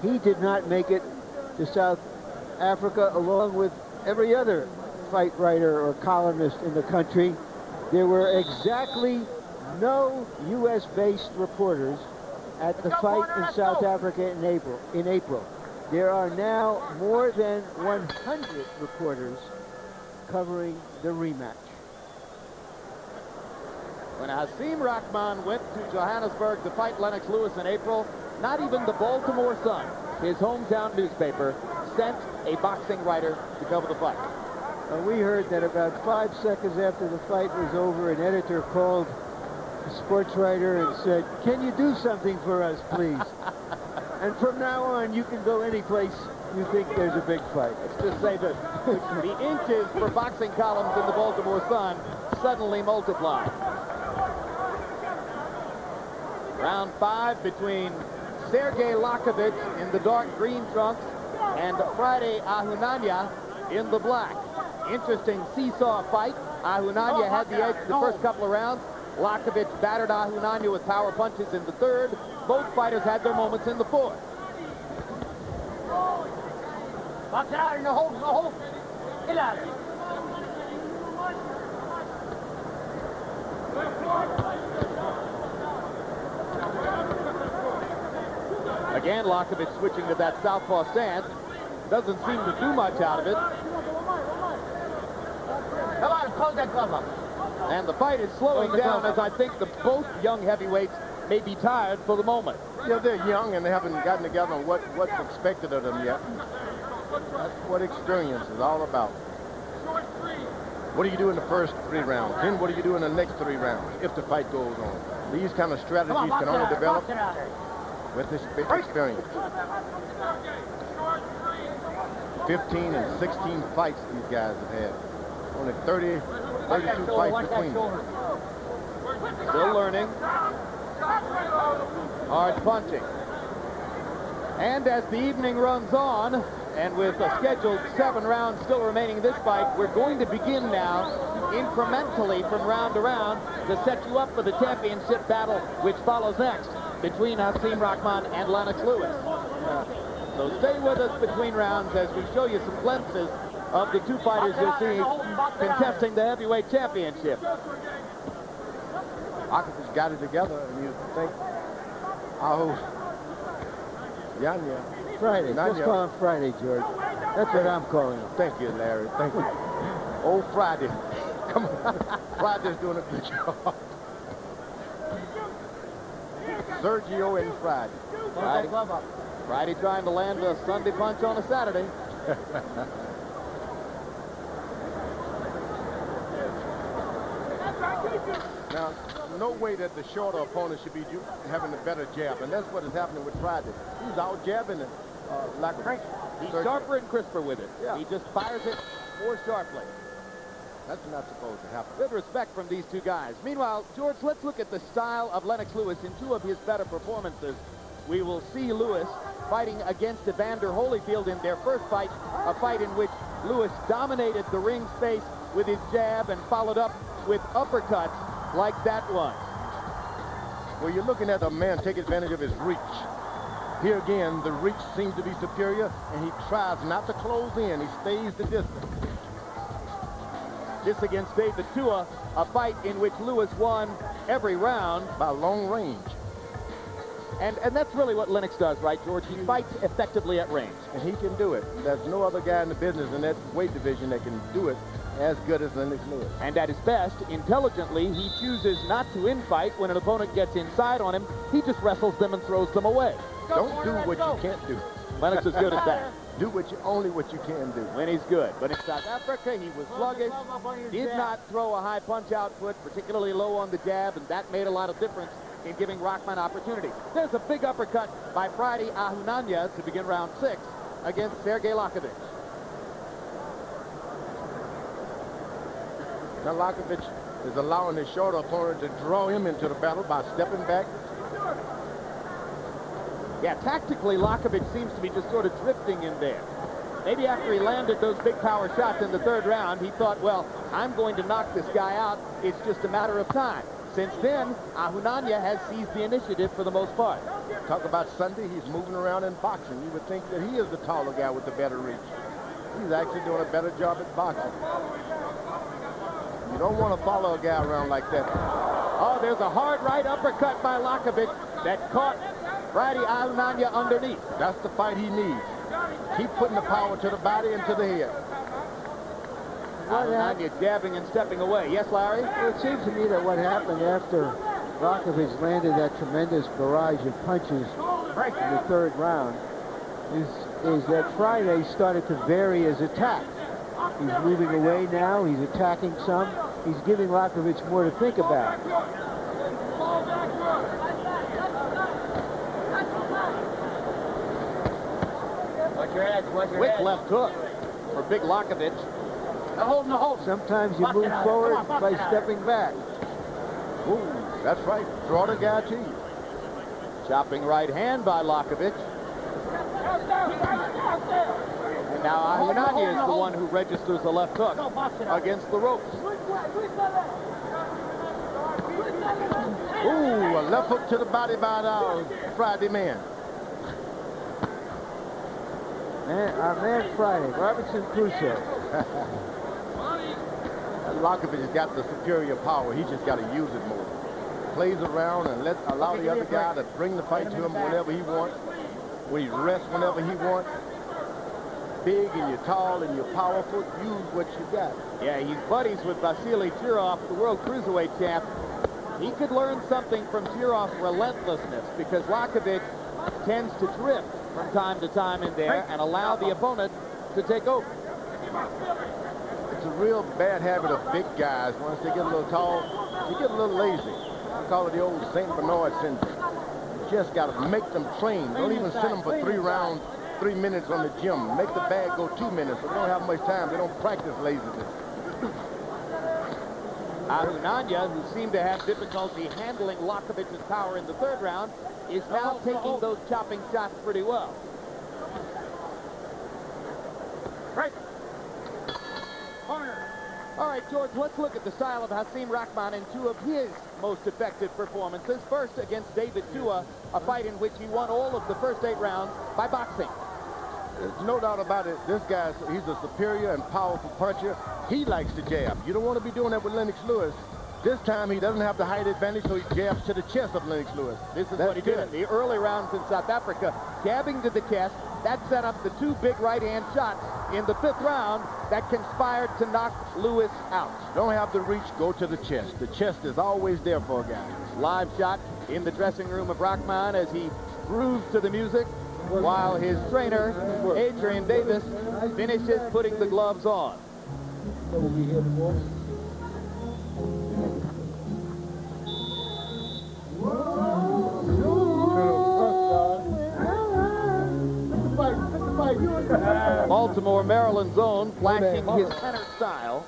He did not make it to South Africa along with every other fight writer or columnist in the country. There were exactly no U.S.-based reporters at the fight in South Africa in April. There are now more than 100 reporters covering the rematch. When Hasim Rahman went to Johannesburg to fight Lennox Lewis in April, not even the Baltimore Sun, his hometown newspaper, sent a boxing writer to cover the fight. We heard that about 5 seconds after the fight was over, an editor called the sports writer and said, "Can you do something for us, please?" And from now on, you can go any place you think there's a big fight. Let's just say that the inches for boxing columns in the Baltimore Sun suddenly multiplied. Round 5 between Sergei Liakhovich in the dark green trunks and Friday Ahunanya in the black. Interesting seesaw fight. Ahunanya had the edge the first couple of rounds. Liakhovich battered Ahunanya with power punches in the third. Both fighters had their moments in the fourth. Box it out in the hole, Get out of it. Again, Liakhovich switching to that southpaw stance. Doesn't seem to do much out of it. Come on, close that glove up. And the fight is slowing down as I think both young heavyweights may be tired for the moment. Yeah, they're young and they haven't gotten together on what's expected of them yet. That's what experience is all about. What do you do in the first 3 rounds? Then what do you do in the next 3 rounds if the fight goes on? These kind of strategies can only develop with this experience. 15 and 16 fights these guys have had. Only 32 fights between them. Still learning. Hard punching. And as the evening runs on, and with a scheduled 7 rounds still remaining in this fight, we're going to begin now incrementally from round to round to set you up for the championship battle, which follows next between Hasim Rahman and Lennox Lewis. So stay with us between rounds as we show you some glimpses of the 2 fighters you'll see contesting the heavyweight championship. Liakhovich got it together, and you think, Ahunanya. Friday. Let's call him Friday, George. That's what I'm calling him. Thank you, Larry. Thank you. Old Friday. Come on. Friday's doing a good job. Sergio and Friday. Friday trying to land a Sunday punch on a Saturday. Now, no way that the shorter opponent should be having a better jab, and that's what is happening with Friday. He's out jabbing it like a crank. He's sharper and crisper with it. Yeah. He just fires it more sharply. That's not supposed to happen. Good respect from these 2 guys. Meanwhile, George, let's look at the style of Lennox Lewis in 2 of his better performances. We will see Lewis fighting against Evander Holyfield in their first fight, a fight in which Lewis dominated the ring space with his jab and followed up with uppercuts like that one. Well, you're looking at a man take advantage of his reach. Here again, the reach seems to be superior, and he tries not to close in. He stays the distance. This against David Tua, a fight in which Lewis won every round by long range. And that's really what Lennox does, right, George? He fights effectively at range. And he can do it. There's no other guy in the business in that weight division that can do it as good as Lennox Lewis. And at his best, intelligently, he chooses not to infight when an opponent gets inside on him. He just wrestles them and throws them away. Don't do what you can't do. Lennox is good at that. Do only what you can do. When he's good. But in South Africa, he was sluggish, did not throw a high punch output, particularly low on the jab, and that made a lot of difference in giving Rahman opportunity. There's a big uppercut by Friday Ahunanya to begin round 6 against Sergei Liakhovich. Now Liakhovich is allowing his shorter opponent to draw him into the battle by stepping back. Yeah, tactically, Liakhovich seems to be just sort of drifting in there. Maybe after he landed those big power shots in the 3rd round, he thought, well, I'm going to knock this guy out. It's just a matter of time. Since then, Ahunanya has seized the initiative for the most part. Talk about Sunday, he's moving around in boxing. You would think that he is the taller guy with the better reach. He's actually doing a better job at boxing. You don't want to follow a guy around like that. Oh, there's a hard right uppercut by Liakhovich that caught Friday Ahunanya underneath. That's the fight he needs. Keep putting the power to the body and to the head. Ahunanya jabbing and stepping away. Yes, Larry? Well, it seems to me that what happened after Liakhovich landed that tremendous barrage of punches in the third round is that Friday started to vary his attack. He's moving away now. He's attacking some. He's giving Liakhovich more to think about. Watch your head, watch your Quick head. left hook for big Liakhovich. No hold, no hold. Sometimes you move forward by stepping back. Ooh, that's right. Draw the guy to you. Chopping right hand by Liakhovich. And now Ahunanya is the one who registers the left hook against the ropes. Ooh, a left hook to the body by our Friday man. Our man Friday, Robinson Crusoe. Liakhovich has got the superior power. He's just got to use it more. Plays around and allow the other guy to bring the fight to him whenever he wants. When he rests whenever he wants. Big and you're tall and you're powerful. Use what you got. Yeah, he's buddies with Vasily Tirov, the world cruiserweight champ. He could learn something from Tirov's relentlessness because Liakhovich tends to drift from time to time in there and allow the opponent to take over. It's a real bad habit of big guys. Once they get a little tall, they get a little lazy. I call it the old St. Bernard syndrome. You just got to make them train. Don't even send them for 3 rounds, 3 minutes on the gym. Make the bag go 2 minutes. So they don't have much time. They don't practice laziness. Ahunanya, who seemed to have difficulty handling Liakhovich's power in the third round, is now taking those chopping shots pretty well. Right. Corner. All right, George, let's look at the style of Hasim Rahman in 2 of his most effective performances. First, against David Tua, a fight in which he won all of the first 8 rounds by boxing. There's no doubt about it. This guy, he's a superior and powerful puncher. He likes to jab. You don't want to be doing that with Lennox Lewis. This time, he doesn't have the height advantage, so he jabs to the chest of Lennox Lewis. This is what he did in the early rounds in South Africa, jabbing to the chest. That set up the 2 big right-hand shots in the 5th round that conspired to knock Lewis out. Don't have the reach, go to the chest. The chest is always there for a guy. Live shot in the dressing room of Rahman as he grooves to the music while his trainer, Adrian Davis, finishes putting the gloves on. Baltimore, Maryland zone, flashing his center style.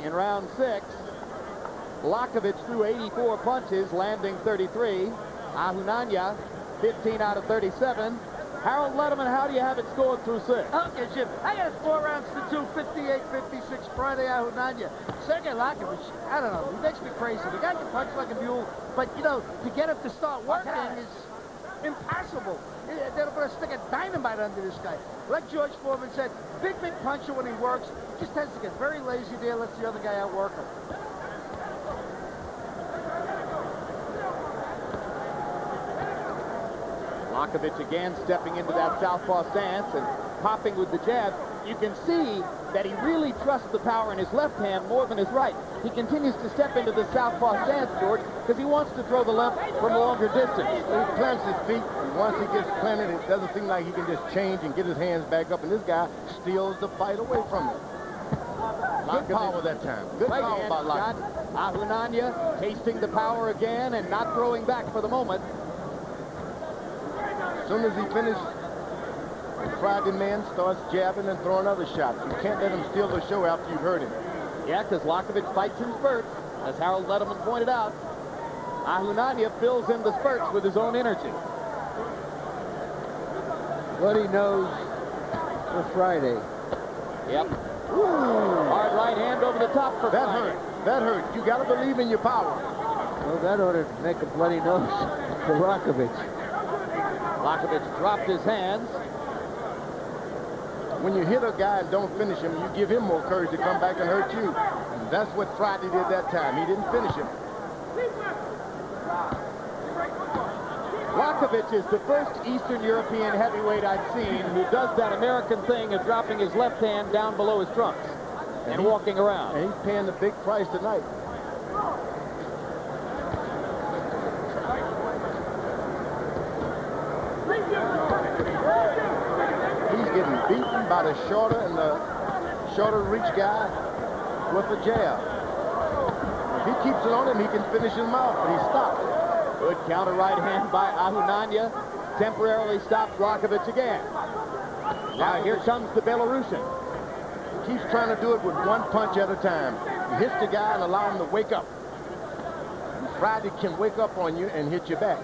In round 6, Liakhovich threw 84 punches, landing 33. Ahunanya, 15 out of 37. Harold Letterman, how do you have it scored through 6? Okay, Jim. I got 4 rounds to 2, 58-56, Friday Ahunanya. Sergei Liakhovich, I don't know, he makes me crazy. The guy can punch like a mule, but, you know, to get him to start working is impossible. They're going to stick a dynamite under this guy. Like George Foreman said, big puncher when he works. He just tends to get very lazy there, lets the other guy outwork him. Liakhovich again stepping into that southpaw stance and popping with the jab. You can see that he really trusts the power in his left hand more than his right. He continues to step into the southpaw stance, George, because he wants to throw the left from a longer distance. He plants his feet, and once he gets planted, it doesn't seem like he can just change and get his hands back up, and this guy steals the fight away from him. Good power that time. Good power by Liakhovich. Ahunanya tasting the power again and not throwing back for the moment. As soon as he finishes, the Friday man starts jabbing and throwing other shots. You can't let him steal the show after you've hurt him. Yeah, because Liakhovich fights in spurts, as Harold Letterman pointed out. Ahunanya fills in the spurts with his own energy. What he knows for Friday. Yep. Ooh. Hard right hand over the top for that Friday. hurt. That hurt. You got to believe in your power. Well, that ought to make a bloody nose for Liakhovich. Liakhovich dropped his hands. When you hit a guy and don't finish him, you give him more courage to come back and hurt you. And that's what Friday did that time. He didn't finish him. Liakhovich is the first Eastern European heavyweight I've seen who does that American thing of dropping his left hand down below his trunks and walking around. And he's paying the big price tonight. He's getting beaten by the shorter and the shorter reach guy with a jab. If he keeps it on him, he can finish him off, but he stopped. Good counter right hand by Ahunanya. Temporarily stops Liakhovich again. Now here comes the Belarusian. He keeps trying to do it with one punch at a time. He hits the guy and allow him to wake up. Friday can wake up on you and hit you back.